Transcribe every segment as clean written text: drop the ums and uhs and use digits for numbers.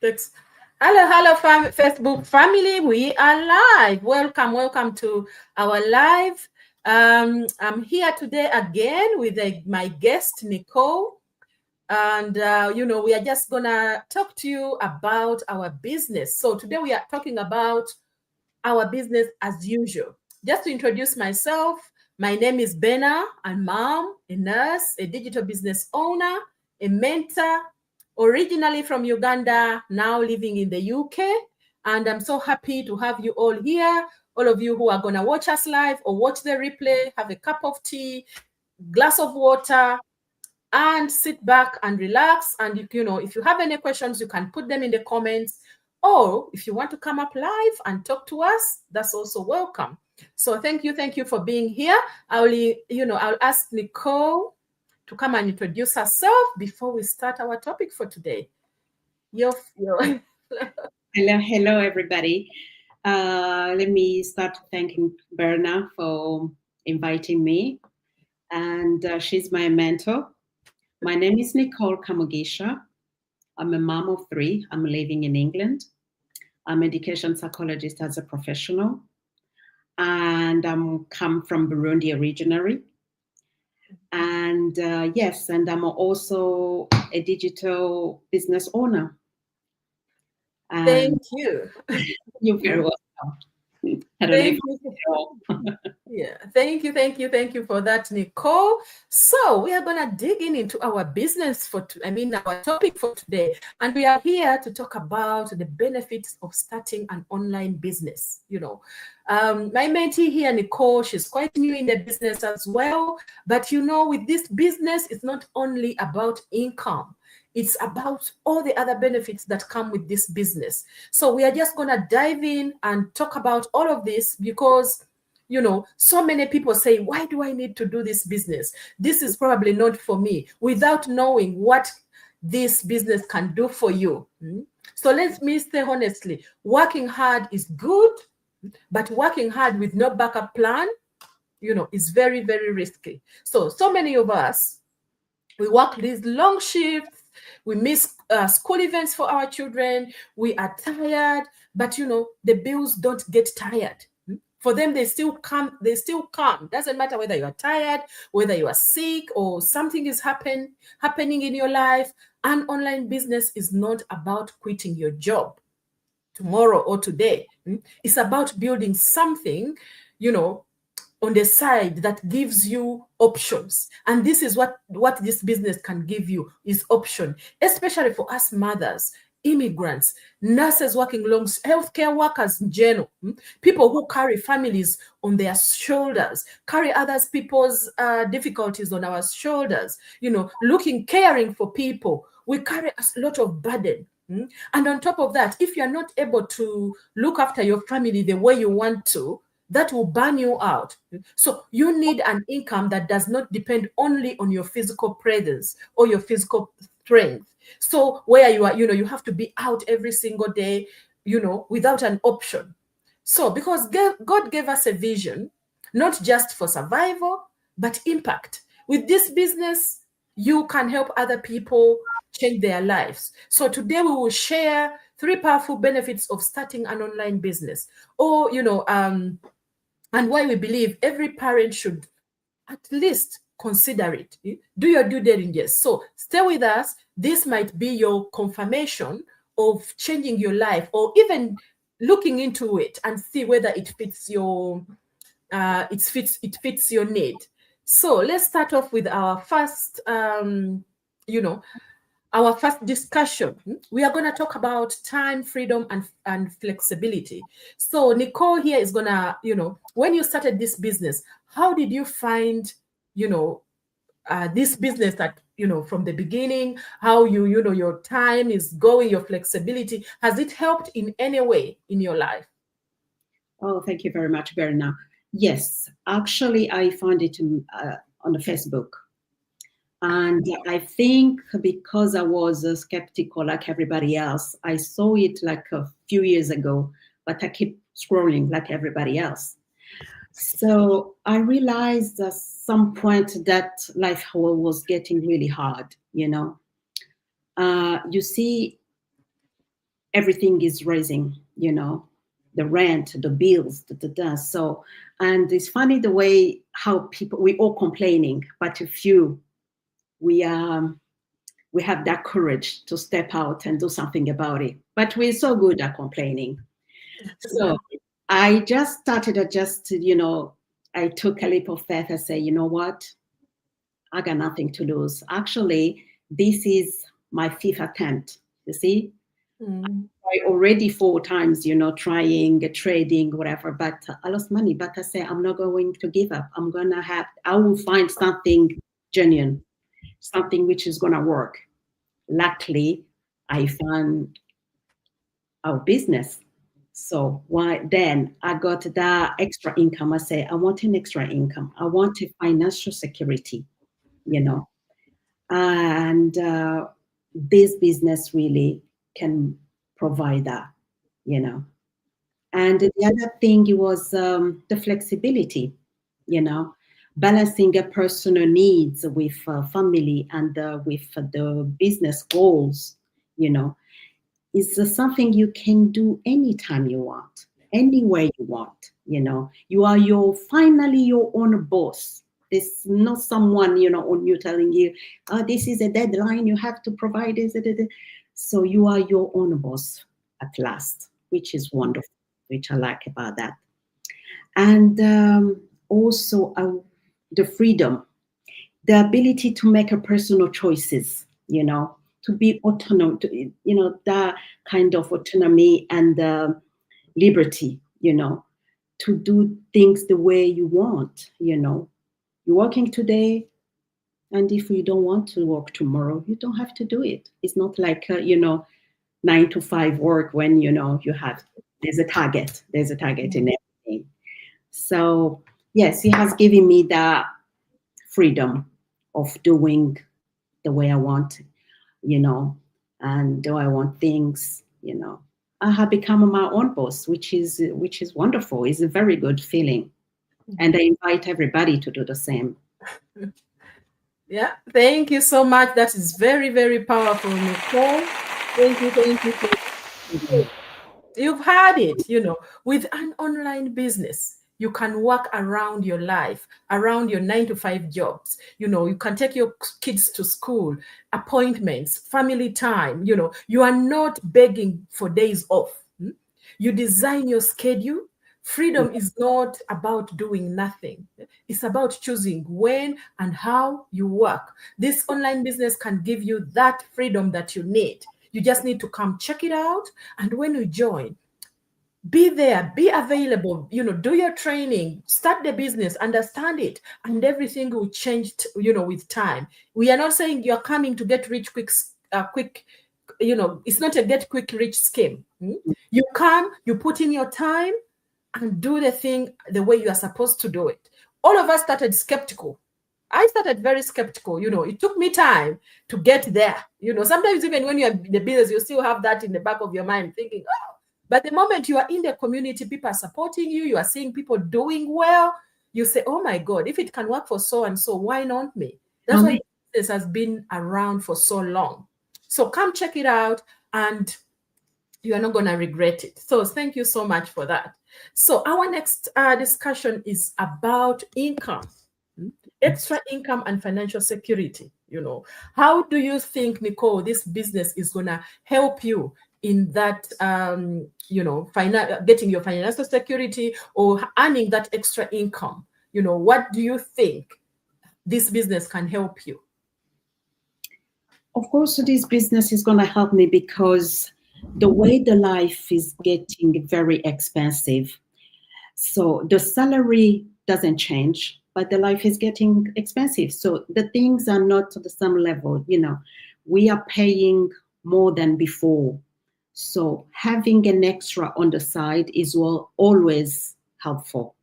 Thanks. Hello, Facebook family. We are live. Welcome to our live. I'm here today again with my guest Nicole, and we are just gonna talk to you about our business. So today we are talking about our business as usual. Just to introduce myself, my name is Bena. I'm mom, a nurse, a digital business owner, a mentor, originally from Uganda, now living in the UK. And I'm so happy to have you all here. All of you who are going to watch us live or watch the replay, have a cup of tea, glass of water, and sit back and relax. And if you have any questions, you can put them in the comments. Or if you want to come up live and talk to us, that's also welcome. So thank you for being here. I'll ask Nicole to come and introduce herself before we start our topic for today. Hello, everybody. Let me start thanking Berna for inviting me. And she's my mentor. My name is Nicole Kamugisha. I'm a mom of 3. I'm living in England. I'm an education psychologist as a professional. And I'm come from Burundi originally. And yes, and I'm also a digital business owner. Thank you. You're very welcome. I don't Thank you. Yeah, thank you for that, Nicole. So we are gonna dig into our business our topic for today, and we are here to talk about the benefits of starting an online business. My mentee here, Nicole, she's quite new in the business as well, but with this business, it's not only about income. It's about all the other benefits that come with this business. So we are just going to dive in and talk about all of this because, so many people say, why do I need to do this business? This is probably not for me, without knowing what this business can do for you. So let me say honestly, working hard is good, but working hard with no backup plan, is very, very risky. So many of us, we work these long shifts. We miss school events for our children. We are tired, but the bills don't get tired. For them, they still come. Doesn't matter whether you are tired, whether you are sick, or something is happening in your life. An online business is not about quitting your job tomorrow or today. It's about building something, on the side that gives you options. And this is what this business can give you, is option, especially for us mothers, immigrants, nurses working long, healthcare workers in general, people who carry families on their shoulders, carry others people's difficulties on our shoulders, caring for people. We carry a lot of burden. And on top of that, if you're not able to look after your family the way you want to, that will burn you out. So you need an income that does not depend only on your physical presence or your physical strength. So where you are, you have to be out every single day, without an option. So because God gave us a vision, not just for survival, but impact. With this business, you can help other people change their lives. So today we will share 3 powerful benefits of starting an online business, or and why we believe every parent should at least consider it. Do your due diligence. So stay with us. This might be your confirmation of changing your life, or even looking into it and see whether it fits your it fits your need. So let's start off with our first our first discussion. We are going to talk about time, freedom, and flexibility. So Nicole here is going to, when you started this business, how did you find, this business that, from the beginning, how your time is going, your flexibility, has it helped in any way in your life? Oh, thank you very much, Berna. Yes, actually, I found it on the Facebook. And I think because I was skeptical like everybody else, I saw it like a few years ago, but I keep scrolling like everybody else. So I realized at some point that life was getting really hard, You see, everything is raising, the rent, the bills, So, and it's funny the way how we all complaining, but a few, we have that courage to step out and do something about it. But we're so good at complaining. So I just started, I took a leap of faith and say, you know what? I got nothing to lose. Actually, this is my fifth attempt, you see? I already 4 times, trying, trading, whatever, but I lost money. But I say, I'm not going to give up. I will find something genuine, something which is going to work. Luckily, I found our business. So then I got that extra income. I say, I want an extra income. I want a financial security, and this business really can provide that, And the other thing was the flexibility, balancing a personal needs with family and with the business goals, is something you can do anytime you want, anywhere you want, You are finally your own boss. There's not someone, on you telling you, oh, this is a deadline, you have to provide this. So you are your own boss at last, which is wonderful, which I like about that. And also the freedom, the ability to make a personal choices, to be autonomous, that kind of autonomy and liberty, to do things the way you want, You're working today, and if you don't want to work tomorrow, you don't have to do it. It's not like, 9 to 5 work when, there's a target in everything. So, yes, he has given me that freedom of doing the way I want, and do I want things, I have become my own boss, which is wonderful. It's a very good feeling. And I invite everybody to do the same. Yeah, thank you so much. That is very, very powerful, Nicole. Thank you. You've had it, with an online business. You can work around your life, around your 9 to 5 jobs. You can take your kids to school, appointments, family time. You are not begging for days off. You design your schedule. Freedom is not about doing nothing. It's about choosing when and how you work. This online business can give you that freedom that you need. You just need to come check it out. And when you join, be there, be available, do your training, start the business, understand it, and everything will change, with time. We are not saying you're coming to get rich quick, it's not a get quick rich scheme. You come, you put in your time and do the thing the way you are supposed to do it. All of us started skeptical. I started very skeptical. It took me time to get there. Sometimes even when you're in the business, you still have that in the back of your mind thinking, oh, but the moment you are in the community, people are supporting you, you are seeing people doing well, you say, oh my God, if it can work for so and so, why not me? That's why this has been around for so long. So come check it out and you are not going to regret it. So thank you so much for that. So our next discussion is about income, extra income and financial security. How do you think, Nicole, this business is going to help you in that, getting your financial security or earning that extra income? What do you think this business can help you? Of course, this business is going to help me because the way the life is getting very expensive. So the salary doesn't change, but the life is getting expensive. So the things are not to the same level. We are paying more than before. So having an extra on the side is always helpful.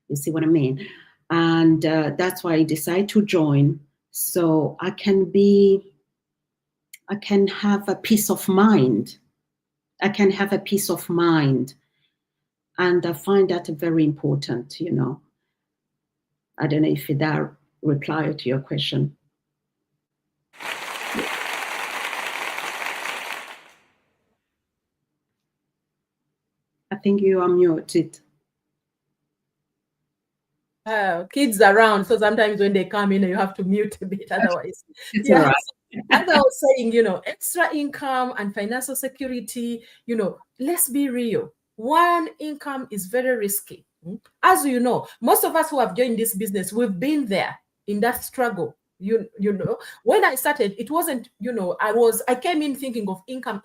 You see what I mean? And that's why I decided to join. So I can have a peace of mind. I can have a peace of mind. And I find that very important, I don't know if that replied to your question. think you are muted. Kids around, so sometimes when they come in, you have to mute a bit, otherwise. It's Yeah. all right. As I was saying, extra income and financial security, let's be real. One income is very risky. As you know, most of us who have joined this business, we've been there in that struggle. When I started, it wasn't, I came in thinking of income,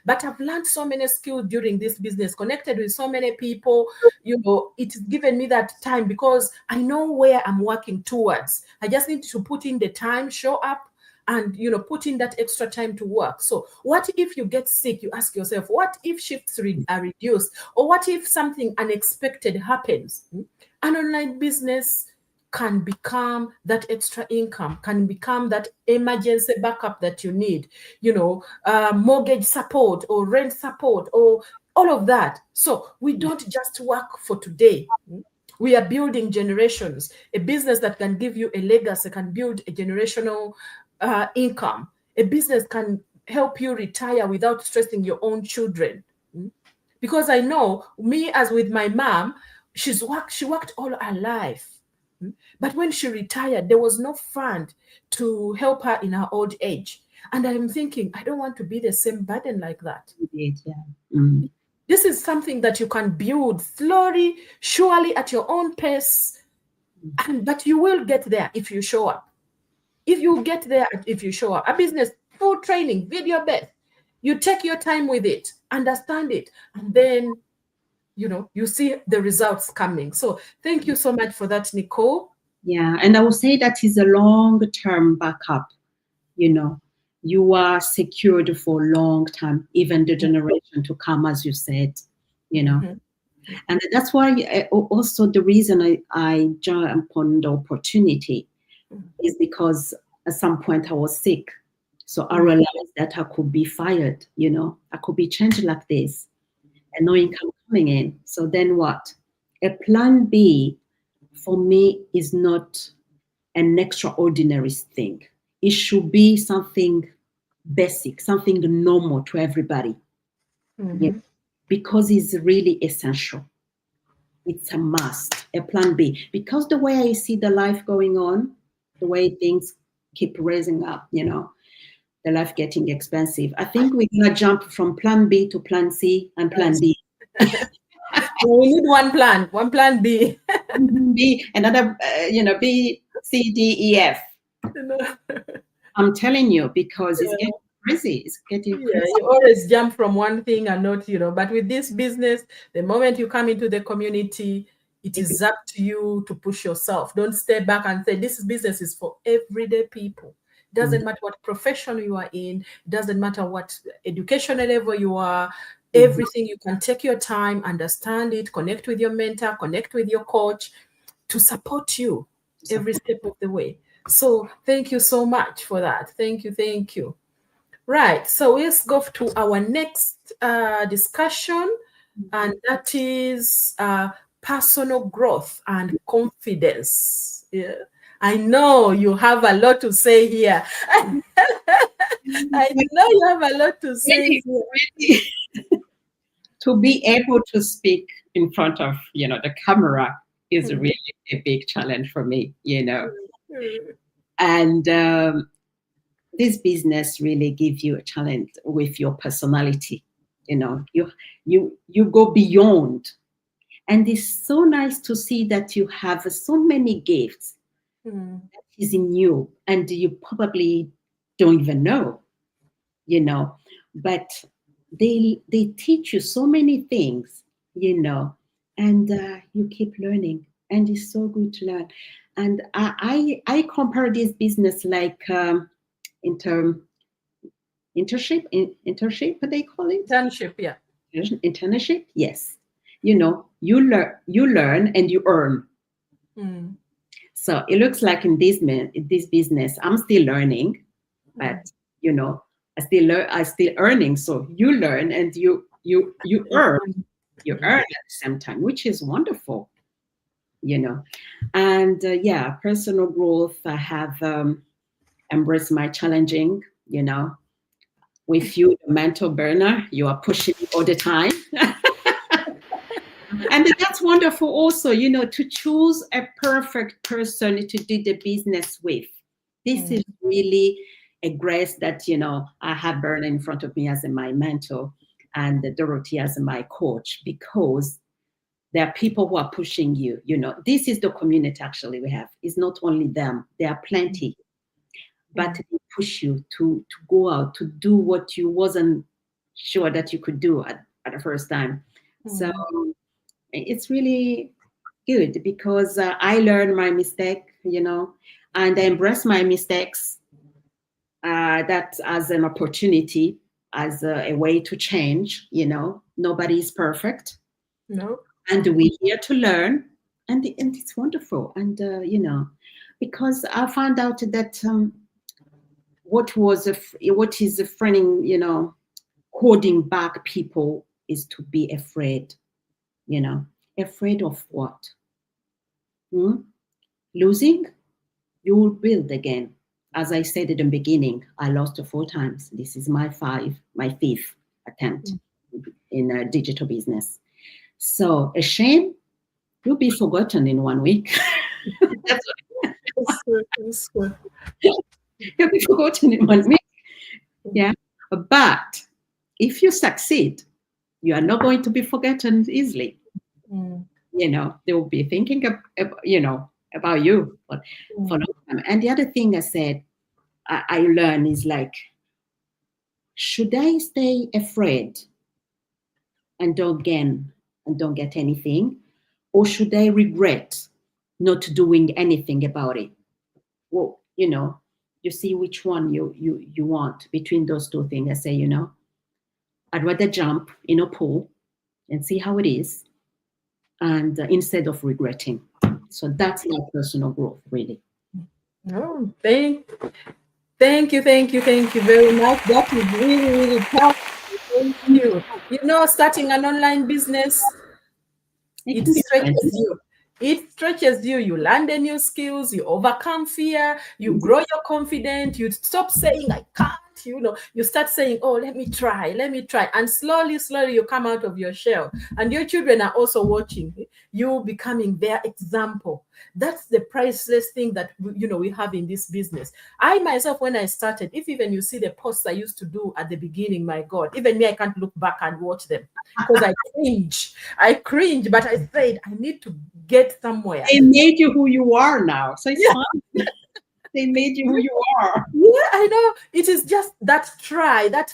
but I've learned so many skills during this business, connected with so many people. It's given me that time because I know where I'm working towards. I just need to put in the time, show up, and put in that extra time to work. So what if you get sick? You ask yourself, what if shifts are reduced, or what if something unexpected happens? An online business can become that extra income, can become that emergency backup that you need, mortgage support or rent support or all of that. So we don't just work for today. We are building generations. A business that can give you a legacy can build a generational income. A business can help you retire without stressing your own children. Because I know me, as with my mom, she worked all her life. But when she retired, there was no fund to help her in her old age. And I'm thinking, I don't want to be the same burden like that. Yeah. Mm. This is something that you can build slowly, surely, at your own pace. But you will get there if you show up. If you get there, if you show up. A business, full training, video based. You take your time with it, understand it, and then you see the results coming. So thank you so much for that, Nicole. Yeah, and I would say that is a long-term backup. You are secured for a long time, even the generation to come, as you said. And that's why also the reason I jumped on the opportunity is because at some point I was sick. So I realized that I could be fired, I could be changed like this and no income coming in. So then what? A plan B for me is not an extraordinary thing. It should be something basic, something normal to everybody. Because it's really essential. It's a must, a plan B. Because the way I see the life going on, the way things keep raising up, the life getting expensive, I think we're going to jump from plan B to plan C and plan D. We need one plan B. B, another, B, C, D, E, F. I'm telling you, because it's getting crazy. It's getting crazy. You always jump from one thing and not, but with this business, the moment you come into the community, it is up to you to push yourself. Don't stay back and say, this business is for everyday people. It doesn't matter what profession you are in. It doesn't matter what educational level you are. Everything, you can take your time, understand it, connect with your mentor, connect with your coach to support you every step of the way. So thank you so much for that. Thank you. Right. So let's go to our next discussion, and that is personal growth and confidence. Yeah. I know you have a lot to say here. I know you have a lot to say here. To be able to speak in front of, the camera is really a big challenge for me, And this business really gives you a challenge with your personality. You go beyond. And it's so nice to see that you have so many gifts that is in you, and you probably don't even know, but they teach you so many things, and you keep learning, and it's so good to learn. And I compare this business like internship, what they call it? Internship, yeah. Internship, yes. You learn and you earn. So it looks like in this business, I'm still learning, but I still earning. So you learn and you earn. You earn at the same time, which is wonderful. And personal growth. I have embraced my challenging. With you, the mentor Berna, you are pushing me all the time. And that's wonderful also, you know, to choose a perfect person to do the business with. This is really a grace that, you know, I have Berna in front of me as my mentor and Dorothy as my coach, because there are people who are pushing you. You know, this is the community actually we have. It's not only them, there are plenty, but they push you to go out, to do what you wasn't sure that you could do at the first time. So it's really good because I learned my mistake, you know, and I embrace my mistakes that as an opportunity, as a way to change. You know, nobody is perfect. No. And we're here to learn, and it's wonderful. And you know, because I found out that what is a friending, you know, holding back people is to be afraid. You know, afraid of what? Losing, you will build again. As I said at the beginning, I lost 4 times. This is my 5th attempt in a digital business. So a shame, you'll be forgotten in 1 week. That's good. You'll be forgotten in 1 week. Yeah. But if you succeed, you are not going to be forgotten easily. You know, they will be thinking you know, about you for a long time. And the other thing I learned is like, should I stay afraid and don't get anything, or should I regret not doing anything about it? Well, you know, you see which one you want between those two things. I say, you know, I'd rather jump in a pool and see how it is, and instead of regretting. So that's my personal growth, really. Oh, thank you very much. That is really powerful. Thank you. You know, starting an online business, it stretches you. It stretches you. You learn the new skills. You overcome fear. You grow your confidence. You stop saying, I can't. You know, you start saying, oh, let me try. And slowly you come out of your shell. And your children are also watching you, becoming their example. That's the priceless thing that, you know, we have in this business. I myself, when I started, if even you see the posts I used to do at the beginning, my God, even me, I can't look back and watch them because I cringe, but I said, I need to get somewhere. They made you who you are now. So it's fun. They made you who you are. Yeah, I know. It is just that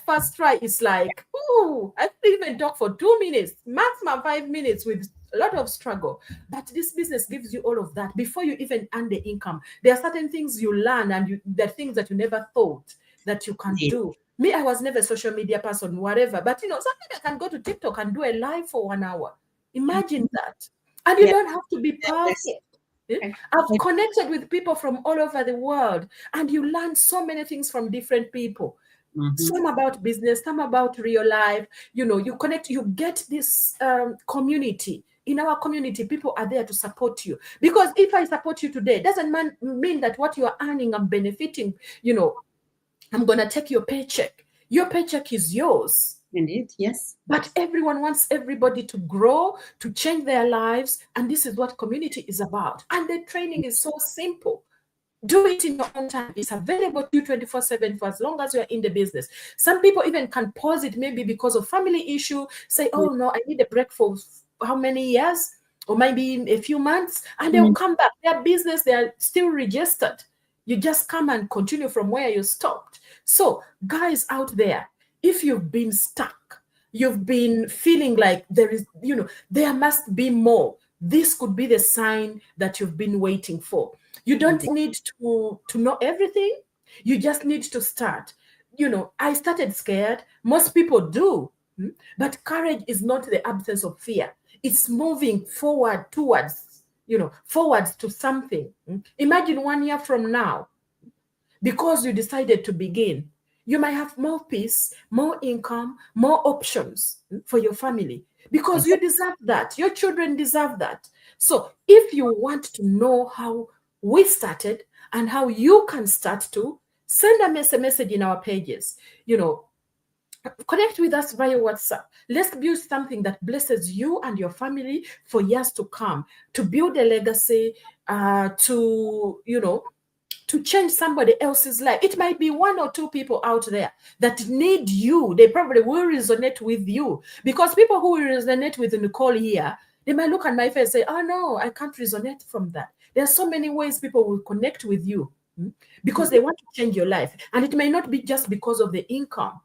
first try is like, oh, I didn't even talk for 2 minutes, maximum 5 minutes with a lot of struggle. But this business gives you all of that before you even earn the income. There are certain things you learn, and there are things that you never thought that you can do. Me, I was never a social media person, whatever. But, you know, sometimes I can go to TikTok and do a live for 1 hour. Imagine that. And you don't have to be perfect. I've connected with people from all over the world, and you learn so many things from different people. Some about business, some about real life. You know, you connect, you get this community. In our community, people are there to support you. Because if I support you today, doesn't mean that what you are earning, I'm benefiting. You know, I'm going to take your paycheck. Your paycheck is yours. Indeed, yes. But everyone wants everybody to grow, to change their lives. And this is what community is about. And the training is so simple. Do it in your own time. It's available to you 24/7 for as long as you're in the business. Some people even can pause it maybe because of family issue. Say, oh, no, I need a break for how many years? Or maybe a few months. And they'll come back. Their business, they are still registered. You just come and continue from where you stopped. So, guys out there, if you've been stuck, you've been feeling like there is, you know, there must be more. This could be the sign that you've been waiting for. You don't need to know everything. You just need to start. You know, I started scared. Most people do. But courage is not the absence of fear. It's moving forward towards, you know, forwards to something. Imagine 1 year from now, because you decided to begin, you might have more peace, more income, more options for your family, because you deserve that. Your children deserve that. So if you want to know how we started and how you can start to, send us a message in our pages. You know, Connect with us via WhatsApp. Let's build something that blesses you and your family for years to come, to build a legacy, to, to change somebody else's life. It might be 1 or 2 people out there that need you. They probably will resonate with you, because people who will resonate with Nicole here, they might look at my face and say, oh no, I can't resonate from that. There are so many ways people will connect with you because they want to change your life. And it may not be just because of the income.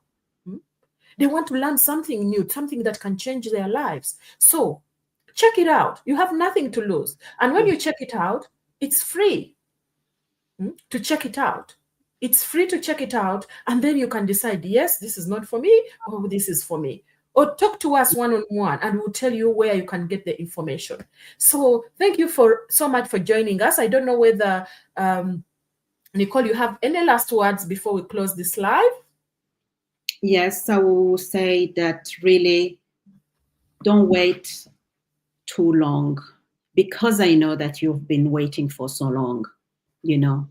They want to learn something new, something that can change their lives. So check it out. You have nothing to lose. And when you check it out, it's free to check it out. It's free to check it out. And then you can decide, yes, this is not for me, or this is for me. Or talk to us one-on-one, and we'll tell you where you can get the information. So thank you so much for joining us. I don't know whether, Nicole, you have any last words before we close this live? Yes, I will say that really don't wait too long, because I know that you've been waiting for so long,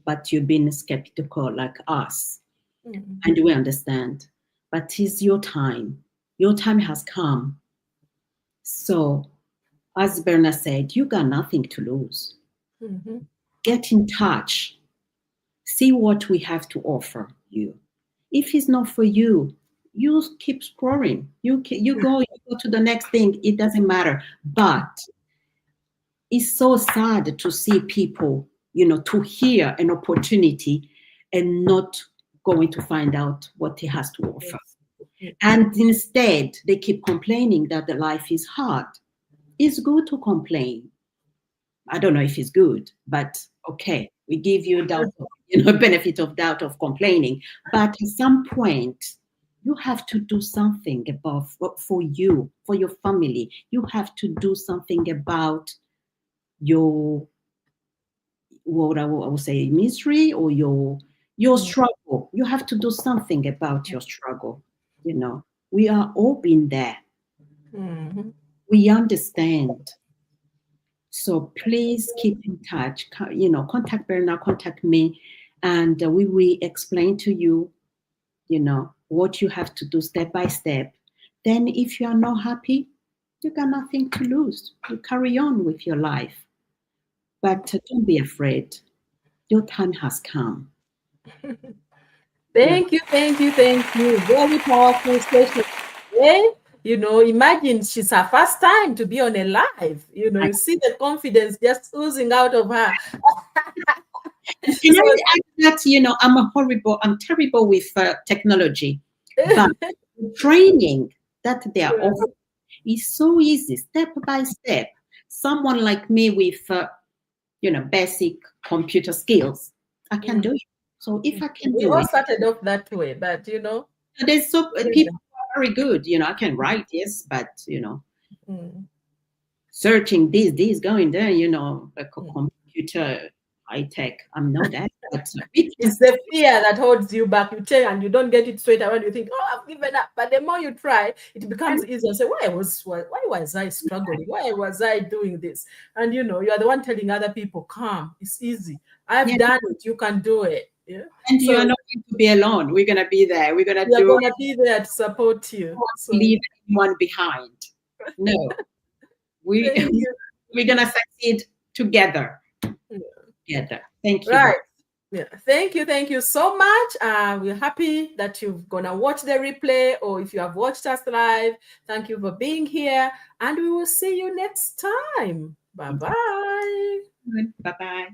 but you've been skeptical like us. And we understand. But it's your time. Your time has come. So, as Berna said, you got nothing to lose. Get in touch. See what we have to offer you. If it's not for you, you keep scrolling. You go to the next thing. It doesn't matter. But it's so sad to see people, to hear an opportunity and not going to find out what it has to offer. And instead, they keep complaining that the life is hard. It's good to complain. I don't know if it's good, but okay, we give you benefit of doubt of complaining. But at some point, you have to do something for you, for your family. You have to do something about your, what I will say, misery, or your struggle. You have to do something about your struggle. We are all been there. We understand. So please keep in touch. Contact Berna, contact me, and we will explain to you, what you have to do step by step. Then if you are not happy, you got nothing to lose. You carry on with your life. But don't be afraid. Your time has come. Thank you. Very powerful session today. Imagine she's her first time to be on a live. You see the confidence just oozing out of her. Can I add that, I'm terrible with technology. But training that they are offering is so easy, step by step. Someone like me with, basic computer skills, I can do it. So if I can do it. We all started off that way, but, There's people are very good. I can write, yes, but, searching this, going there, like a computer, high tech, I'm not that. It's the fear that holds you back. You try and you don't get it straight away. You think, oh, I've given up. But the more you try, it becomes easier. Say, why was I struggling? Why was I doing this? And you are the one telling other people, come, it's easy. I've done it. You can do it. Yeah. And you are not going to be alone. We're gonna be there. We're gonna be there to support you. So leave anyone behind. No. We're gonna succeed together. Together. Thank you. Right. Yeah. Thank you so much. We're happy that you're gonna watch the replay, or if you have watched us live, thank you for being here, and we will see you next time. Bye-bye. Bye-bye.